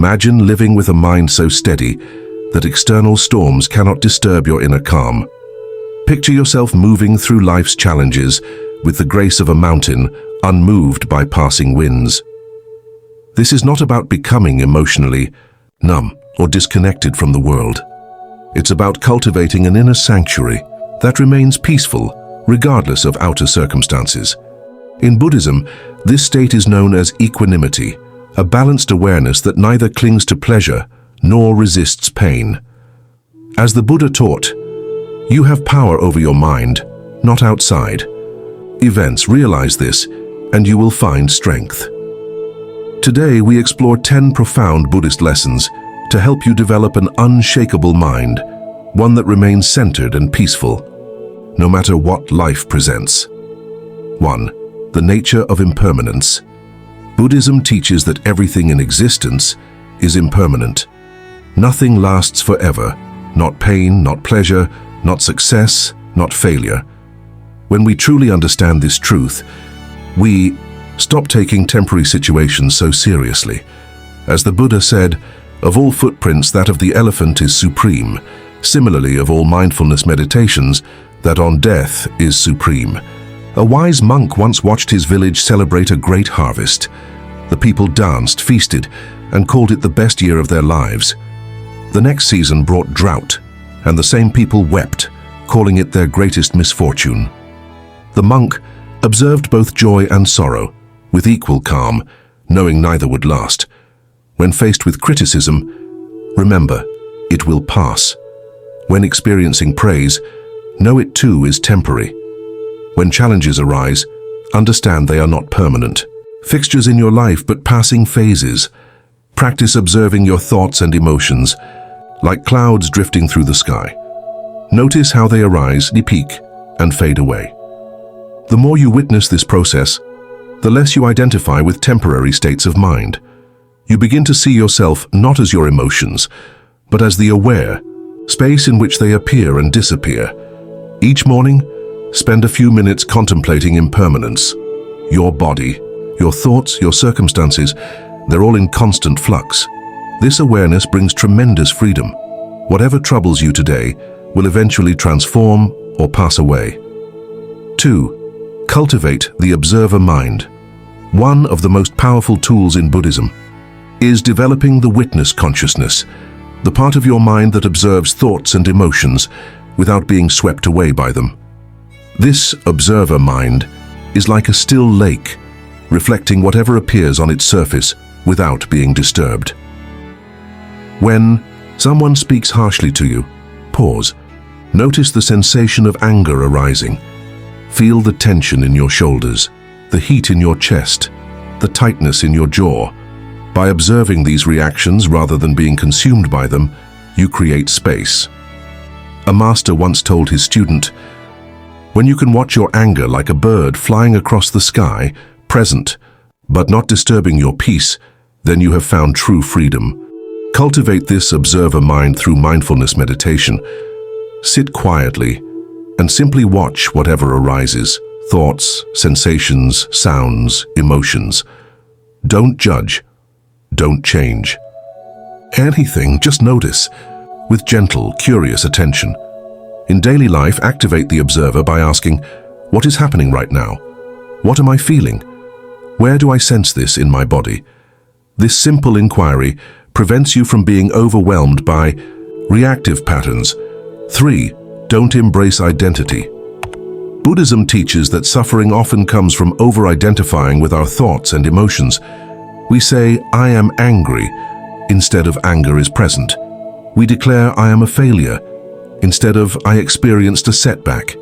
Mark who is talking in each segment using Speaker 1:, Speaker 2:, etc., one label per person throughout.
Speaker 1: Imagine living with a mind so steady that external storms cannot disturb your inner calm. Picture yourself moving through life's challenges with the grace of a mountain, unmoved by passing winds. This is not about becoming emotionally numb or disconnected from the world. It's about cultivating an inner sanctuary that remains peaceful regardless of outer circumstances. In Buddhism, this state is known as equanimity, a balanced awareness that neither clings to pleasure nor resists pain. As the Buddha taught, you have power over your mind, not outside events. Realize this, and you will find strength. Today, we explore 10 profound Buddhist lessons to help you develop an unshakable mind, one that remains centered and peaceful, no matter what life presents. 1. The nature of impermanence. Buddhism teaches that everything in existence is impermanent. Nothing lasts forever, not pain, not pleasure, not success, not failure. When we truly understand this truth, we stop taking temporary situations so seriously. As the Buddha said, of all footprints, that of the elephant is supreme. Similarly, of all mindfulness meditations, that on death is supreme. A wise monk once watched his village celebrate a great harvest. The people danced, feasted, and called it the best year of their lives. The next season brought drought, and the same people wept, calling it their greatest misfortune. The monk observed both joy and sorrow, with equal calm, knowing neither would last. When faced with criticism, remember, it will pass. When experiencing praise, know it too is temporary. When challenges arise, understand they are not permanent. Fixtures in your life, but passing phases. Practice observing your thoughts and emotions, like clouds drifting through the sky. Notice how they arise, peak, and fade away. The more you witness this process, the less you identify with temporary states of mind. You begin to see yourself not as your emotions, but as the aware space in which they appear and disappear. Each morning, spend a few minutes contemplating impermanence. Your body, your thoughts, your circumstances, they're all in constant flux. This awareness brings tremendous freedom. Whatever troubles you today will eventually transform or pass away. 2. Cultivate the observer mind. One of the most powerful tools in Buddhism is developing the witness consciousness, the part of your mind that observes thoughts and emotions without being swept away by them. This observer mind is like a still lake, reflecting whatever appears on its surface without being disturbed. When someone speaks harshly to you, pause. Notice the sensation of anger arising. Feel the tension in your shoulders, the heat in your chest, the tightness in your jaw. By observing these reactions rather than being consumed by them, you create space. A master once told his student, "When you can watch your anger like a bird flying across the sky, present, but not disturbing your peace, then you have found true freedom." Cultivate this observer mind through mindfulness meditation. Sit quietly and simply watch whatever arises, thoughts, sensations, sounds, emotions. Don't judge. Don't change. Anything, just notice, with gentle, curious attention. In daily life, activate the observer by asking, what is happening right now? What am I feeling? Where do I sense this in my body? This simple inquiry prevents you from being overwhelmed by reactive patterns. 3. Don't embrace identity. Buddhism teaches that suffering often comes from over-identifying with our thoughts and emotions. We say, "I am angry," instead of "anger is present." We declare, "I am a failure," instead of "I experienced a setback."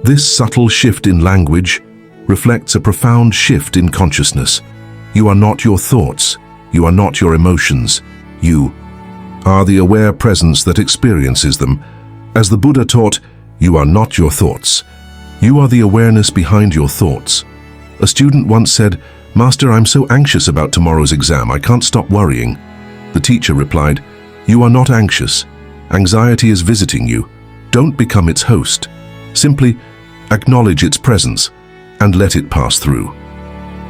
Speaker 1: This subtle shift in language reflects a profound shift in consciousness. You are not your thoughts. You are not your emotions. You are the aware presence that experiences them. As the Buddha taught, you are not your thoughts. You are the awareness behind your thoughts. A student once said, "Master, I'm so anxious about tomorrow's exam, I can't stop worrying." The teacher replied, "You are not anxious. Anxiety is visiting you. Don't become its host. Simply acknowledge its presence and let it pass through."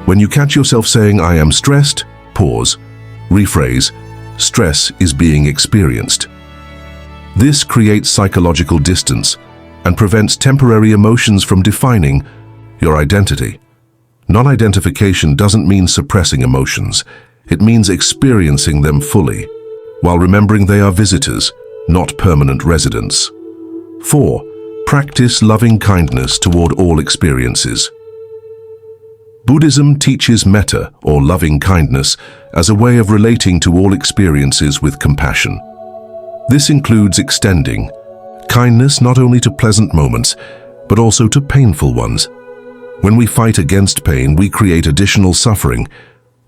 Speaker 1: When you catch yourself saying, "I am stressed," pause, rephrase, stress is being experienced. This creates psychological distance and prevents temporary emotions from defining your identity. Non-identification doesn't mean suppressing emotions. It means experiencing them fully, while remembering they are visitors, not permanent residents. 4. Practice loving kindness toward all experiences. Buddhism teaches metta, or loving kindness, as a way of relating to all experiences with compassion. This includes extending kindness not only to pleasant moments, but also to painful ones. When we fight against pain, we create additional suffering.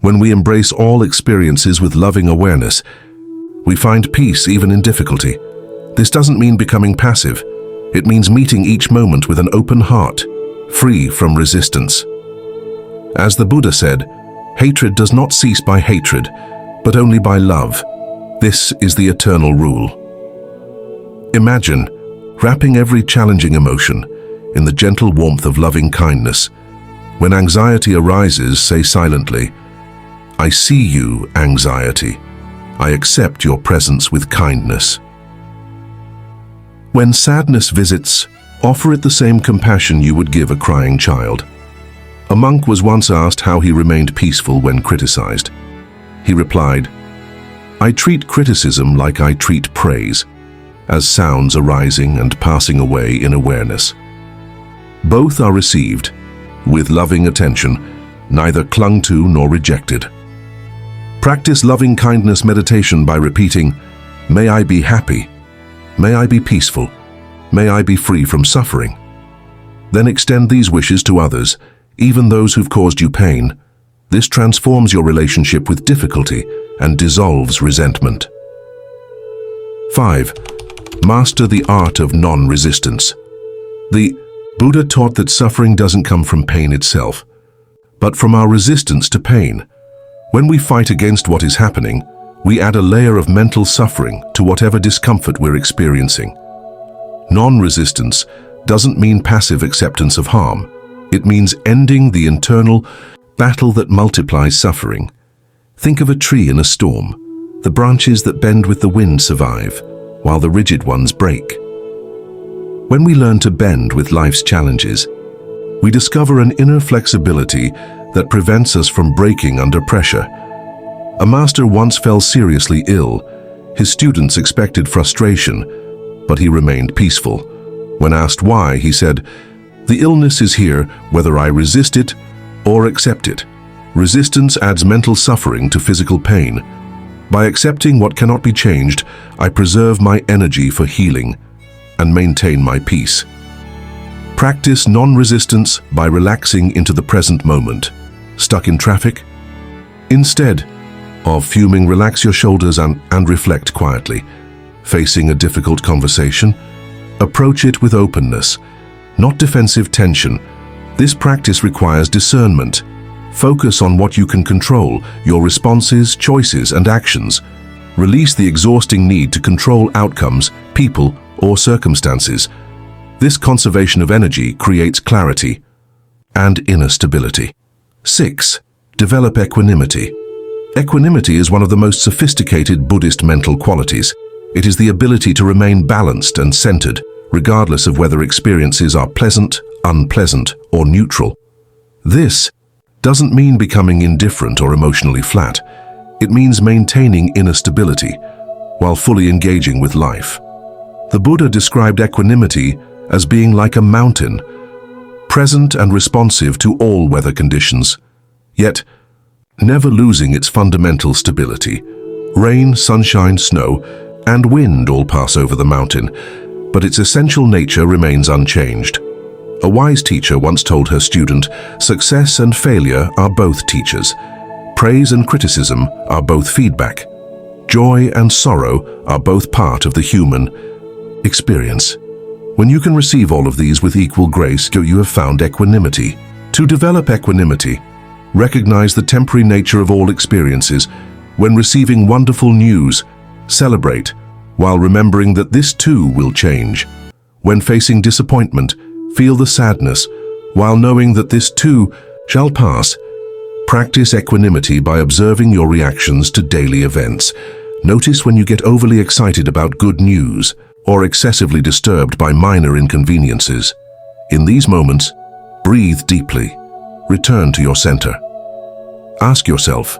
Speaker 1: When we embrace all experiences with loving awareness, we find peace even in difficulty. This doesn't mean becoming passive. It means meeting each moment with an open heart, free from resistance. As the Buddha said, hatred does not cease by hatred, but only by love. This is the eternal rule. Imagine wrapping every challenging emotion in the gentle warmth of loving kindness. When anxiety arises, say silently, "I see you, anxiety. I accept your presence with kindness." When sadness visits, offer it the same compassion you would give a crying child. A monk was once asked how he remained peaceful when criticized. He replied, "I treat criticism like I treat praise, as sounds arising and passing away in awareness. Both are received with loving attention, neither clung to nor rejected." Practice loving kindness meditation by repeating, "May I be happy. May I be peaceful. May I be free from suffering." Then extend these wishes to others, even those who've caused you pain. This transforms your relationship with difficulty and dissolves resentment. 5. Master the art of non-resistance. The Buddha taught that suffering doesn't come from pain itself, but from our resistance to pain. When we fight against what is happening, we add a layer of mental suffering to whatever discomfort we're experiencing. Non-resistance doesn't mean passive acceptance of harm. It means ending the internal battle that multiplies suffering. Think of a tree in a storm. The branches that bend with the wind survive, while the rigid ones break. When we learn to bend with life's challenges, we discover an inner flexibility that prevents us from breaking under pressure. A master once fell seriously ill. His students expected frustration, but he remained peaceful. When asked why, he said, "The illness is here whether I resist it or accept it. Resistance adds mental suffering to physical pain. By accepting what cannot be changed, I preserve my energy for healing and maintain my peace." Practice non-resistance by relaxing into the present moment. Stuck in traffic? Instead of fuming, relax your shoulders and reflect quietly. Facing a difficult conversation? Approach it with openness, not defensive tension. This practice requires discernment. Focus on what you can control, your responses, choices, and actions. Release the exhausting need to control outcomes, people, or circumstances. This conservation of energy creates clarity and inner stability. 6. Develop equanimity. Equanimity is one of the most sophisticated Buddhist mental qualities. It is the ability to remain balanced and centered, regardless of whether experiences are pleasant, unpleasant, or neutral. This doesn't mean becoming indifferent or emotionally flat. It means maintaining inner stability while fully engaging with life. The Buddha described equanimity as being like a mountain, present and responsive to all weather conditions, yet never losing its fundamental stability. Rain, sunshine, snow, and wind all pass over the mountain, but its essential nature remains unchanged. A wise teacher once told her student, "Success and failure are both teachers. Praise and criticism are both feedback. Joy and sorrow are both part of the human experience." When you can receive all of these with equal grace, you have found equanimity. To develop equanimity, recognize the temporary nature of all experiences. When receiving wonderful news, celebrate, while remembering that this too will change. When facing disappointment, feel the sadness, while knowing that this too shall pass. Practice equanimity by observing your reactions to daily events. Notice when you get overly excited about good news or excessively disturbed by minor inconveniences. In these moments, breathe deeply. Return to your center. Ask yourself,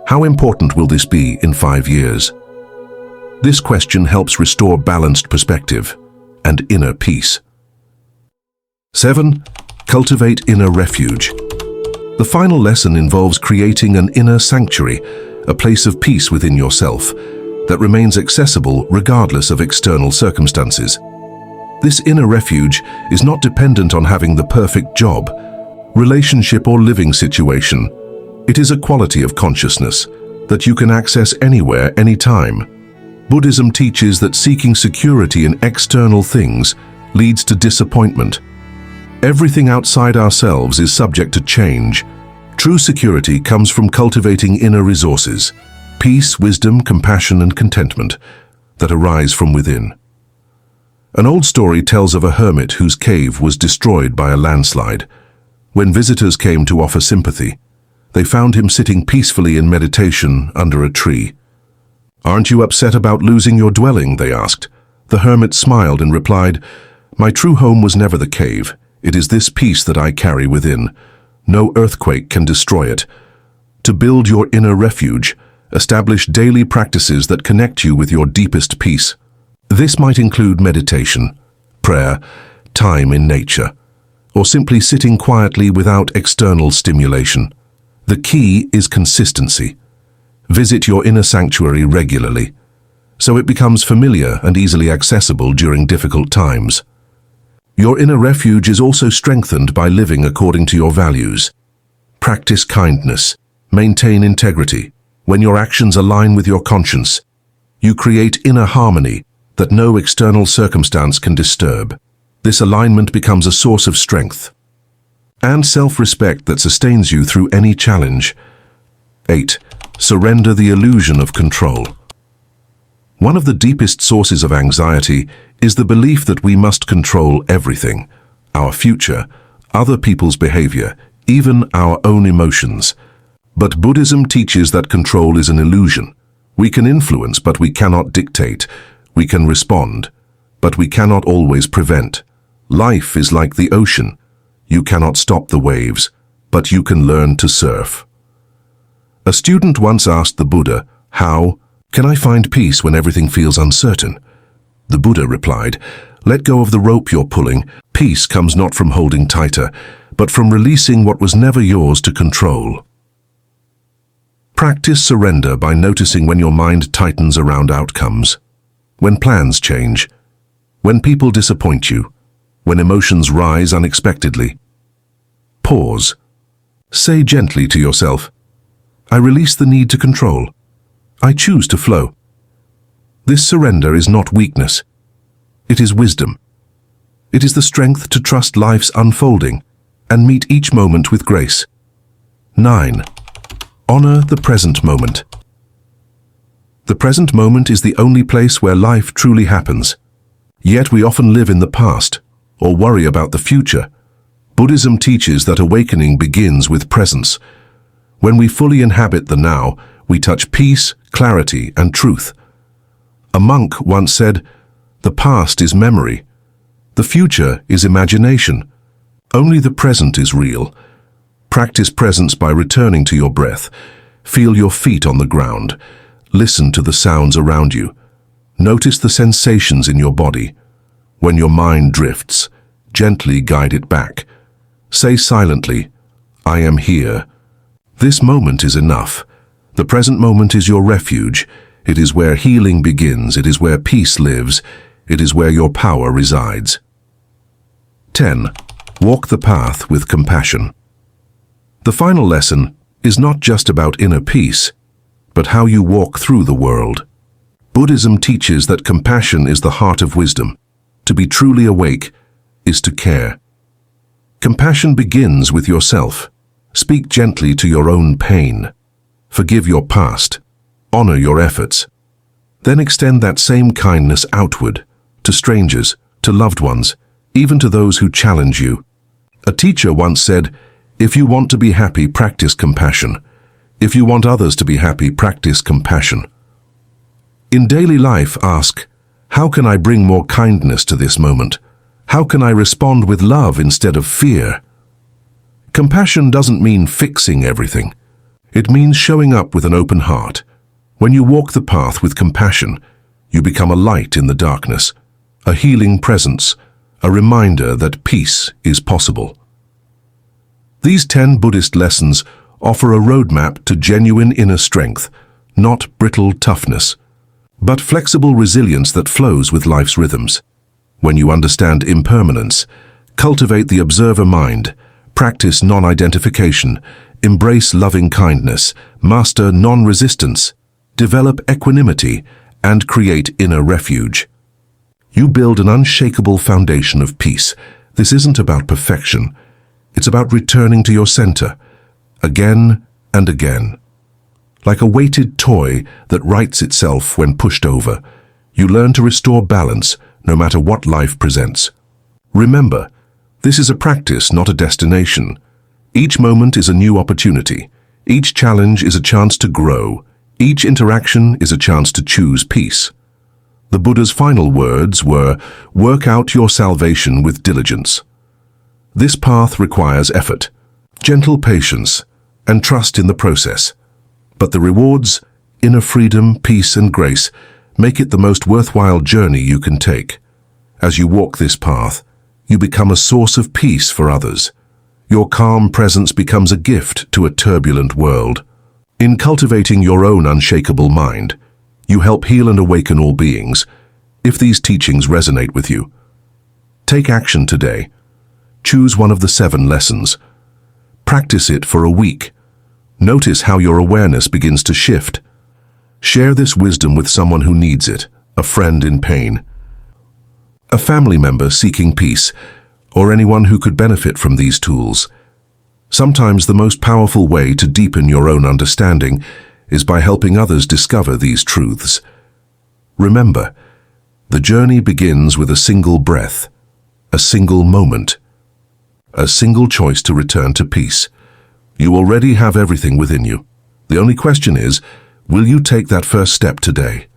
Speaker 1: how important will this be in 5 years? This question helps restore balanced perspective and inner peace. 7. Cultivate inner refuge. The final lesson involves creating an inner sanctuary, a place of peace within yourself that remains accessible regardless of external circumstances. This inner refuge is not dependent on having the perfect job, relationship, or living situation. It is a quality of consciousness that you can access anywhere, anytime. Buddhism teaches that seeking security in external things leads to disappointment. Everything outside ourselves is subject to change. True security comes from cultivating inner resources, peace, wisdom, compassion, and contentment that arise from within. An old story tells of a hermit whose cave was destroyed by a landslide. When visitors came to offer sympathy, they found him sitting peacefully in meditation under a tree. "Aren't you upset about losing your dwelling?" they asked. The hermit smiled and replied, "My true home was never the cave. It is this peace that I carry within. No earthquake can destroy it." To build your inner refuge, establish daily practices that connect you with your deepest peace. This might include meditation, prayer, time in nature, or simply sitting quietly without external stimulation. The key is consistency. Visit your inner sanctuary regularly, so it becomes familiar and easily accessible during difficult times. Your inner refuge is also strengthened by living according to your values. Practice kindness, maintain integrity. When your actions align with your conscience, you create inner harmony that no external circumstance can disturb. This alignment becomes a source of strength and self-respect that sustains you through any challenge. 8. Surrender the illusion of control. One of the deepest sources of anxiety is the belief that we must control everything: our future, other people's behavior, even our own emotions. But Buddhism teaches that control is an illusion. We can influence, but we cannot dictate. We can respond, but we cannot always prevent. Life is like the ocean. You cannot stop the waves, but you can learn to surf. A student once asked the Buddha, "How can I find peace when everything feels uncertain?" The Buddha replied, "Let go of the rope you're pulling. Peace comes not from holding tighter, but from releasing what was never yours to control." Practice surrender by noticing when your mind tightens around outcomes, when plans change, when people disappoint you, when emotions rise unexpectedly. Pause. Say gently to yourself, "I release the need to control. I choose to flow." This surrender is not weakness. It is wisdom. It is the strength to trust life's unfolding and meet each moment with grace. 9. Honor the present moment. The present moment is the only place where life truly happens. Yet we often live in the past or worry about the future. Buddhism teaches that awakening begins with presence. When we fully inhabit the now, we touch peace, clarity, and truth. A monk once said, "The past is memory. The future is imagination. Only the present is real." Practice presence by returning to your breath. Feel your feet on the ground. Listen to the sounds around you. Notice the sensations in your body. When your mind drifts, gently guide it back. Say silently, "I am here." This moment is enough. The present moment is your refuge. It is where healing begins. It is where peace lives. It is where your power resides. 10. Walk the path with compassion. The final lesson is not just about inner peace, but how you walk through the world. Buddhism teaches that compassion is the heart of wisdom. To be truly awake is to care. Compassion begins with yourself. Speak gently to your own pain. Forgive your past. Honor your efforts. Then extend that same kindness outward, to strangers, to loved ones, even to those who challenge you. A teacher once said, "If you want to be happy, practice compassion. If you want others to be happy, practice compassion." In daily life, ask, how can I bring more kindness to this moment? How can I respond with love instead of fear? Compassion doesn't mean fixing everything. It means showing up with an open heart. When you walk the path with compassion, you become a light in the darkness, a healing presence, a reminder that peace is possible. These 10 Buddhist lessons offer a roadmap to genuine inner strength, not brittle toughness, but flexible resilience that flows with life's rhythms. When you understand impermanence, cultivate the observer mind, practice non-identification, embrace loving kindness, master non-resistance, develop equanimity, and create inner refuge. You build an unshakable foundation of peace. This isn't about perfection. It's about returning to your center, again and again. Like a weighted toy that rights itself when pushed over, you learn to restore balance no matter what life presents. Remember, this is a practice, not a destination. Each moment is a new opportunity. Each challenge is a chance to grow. Each interaction is a chance to choose peace. The Buddha's final words were, "Work out your salvation with diligence." This path requires effort, gentle patience, and trust in the process. But the rewards, inner freedom, peace, and grace, make it the most worthwhile journey you can take. As you walk this path, you become a source of peace for others. Your calm presence becomes a gift to a turbulent world. In cultivating your own unshakable mind, you help heal and awaken all beings. If these teachings resonate with you, take action today. Choose one of the 7 lessons. Practice it for a week. Notice how your awareness begins to shift. Share this wisdom with someone who needs it, a friend in pain, a family member seeking peace, or anyone who could benefit from these tools. Sometimes the most powerful way to deepen your own understanding is by helping others discover these truths. Remember, the journey begins with a single breath, a single moment, a single choice to return to peace. You already have everything within you. The only question is, will you take that first step today?